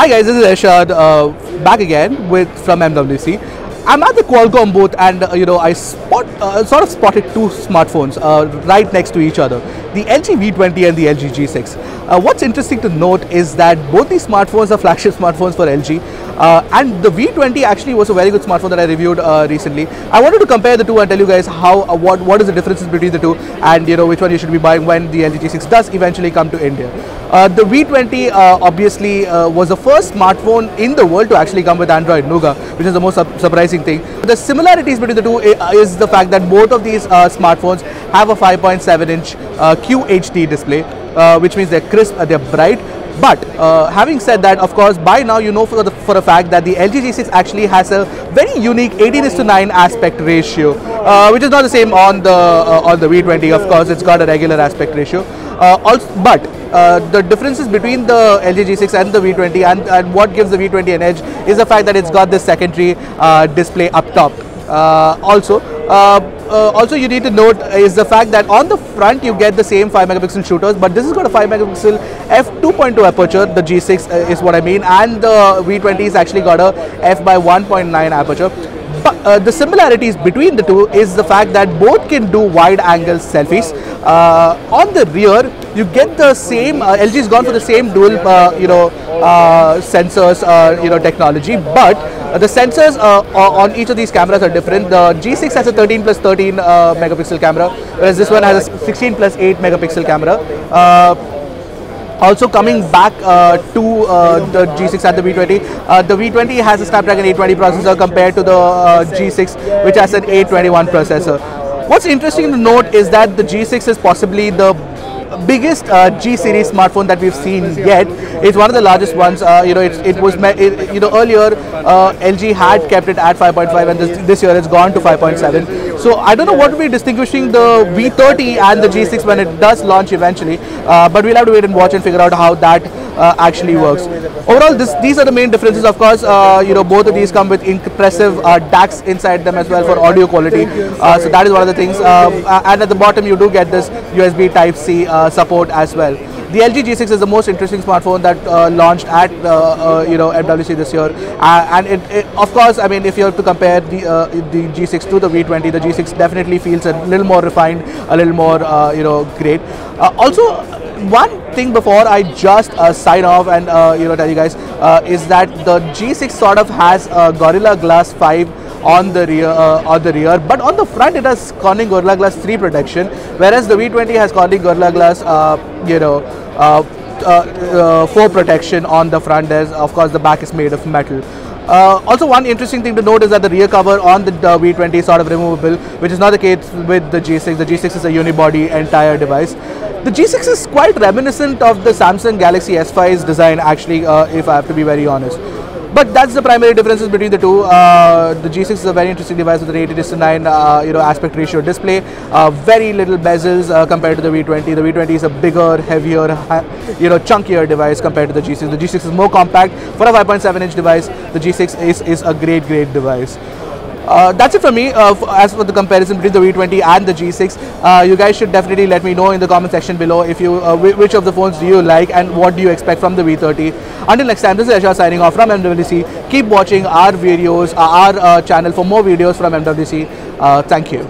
Hi guys, this is Irshad back again from MWC. I'm at the Qualcomm booth and I sort of spotted two smartphones right next to each other, the LG V20 and the LG G6. What's interesting to note is that both these smartphones are flagship smartphones for LG, and the V20 actually was a very good smartphone that I reviewed recently. I wanted to compare the two and tell you guys what is the differences between the two, and which one you should be buying when the LG G6 does eventually come to India. The V20 obviously was the first smartphone in the world to actually come with Android Nougat, which is the most surprising thing. The similarities between the two is the fact that both of these smartphones have a 5.7-inch QHD display, which means they're crisp, they're bright. But having said that, of course, by now you know for a fact that the LG G6 actually has a very unique 18:9 aspect ratio, which is not the same on the V20. Of course, it's got a regular aspect ratio. But the differences between the LG G6 and the V20 and what gives the V20 an edge is the fact that it's got this secondary display up top. Also you need to note is the fact that on the front you get the same 5 megapixel shooters, but this has got a 5 megapixel f2.2 aperture, the G6 is what I mean, and the V20 has actually got a f/1.9 aperture. But the similarities between the two is the fact that both can do wide angle selfies. On the rear you get the same, LG's gone for the same dual sensors technology, but the sensors on each of these cameras are different. The G6 has a 13+13 megapixel camera, whereas this one has a 16+8 megapixel camera. Also coming back to the G6 and the V20 has a Snapdragon 820 processor compared to the G6, which has an 821 processor. What's interesting to note is that the G6 is possibly the biggest G series smartphone that we've seen yet. It's one of the largest ones. Earlier LG had kept it at 5.5, and this year it's gone to 5.7. So I don't know what will be distinguishing the V30 and the G6 when it does launch eventually, but we'll have to wait and watch and figure out how that actually works. Overall, these are the main differences. Of course, both of these come with impressive DACs inside them as well for audio quality. So that is one of the things. And at the bottom, you do get this USB Type-C support as well. The LG G6 is the most interesting smartphone that launched at MWC this year, and it of course, I mean, if you have to compare the G6 to the V20, the G6 definitely feels a little more refined, a little more great. Also, one thing before I just sign off and tell you guys is that the G6 sort of has Gorilla Glass 5 on the rear, but on the front it has Corning Gorilla Glass 3 protection, whereas the V20 has Corning Gorilla Glass 4 protection on the front. There's, of course, the back is made of metal. Also, one interesting thing to note is that the rear cover on the V20 is sort of removable, which is not the case with the G6. The G6 is a unibody entire device. The G6 is quite reminiscent of the Samsung Galaxy S5's design, actually, if I have to be very honest. But that's the primary differences between the two. The G6 is a very interesting device with an 18:9 aspect ratio display, very little bezels compared to the V20. The V20 is a bigger, heavier, chunkier device compared to the G6. The G6 is more compact for a 5.7-inch device. The G6 is a great device. That's it from me. As for the comparison between the V20 and the G6, you guys should definitely let me know in the comment section below if you which of the phones do you like and what do you expect from the V30. Until next time, this is Irshad signing off from MWC. Keep watching our videos, our channel for more videos from MWC. Thank you.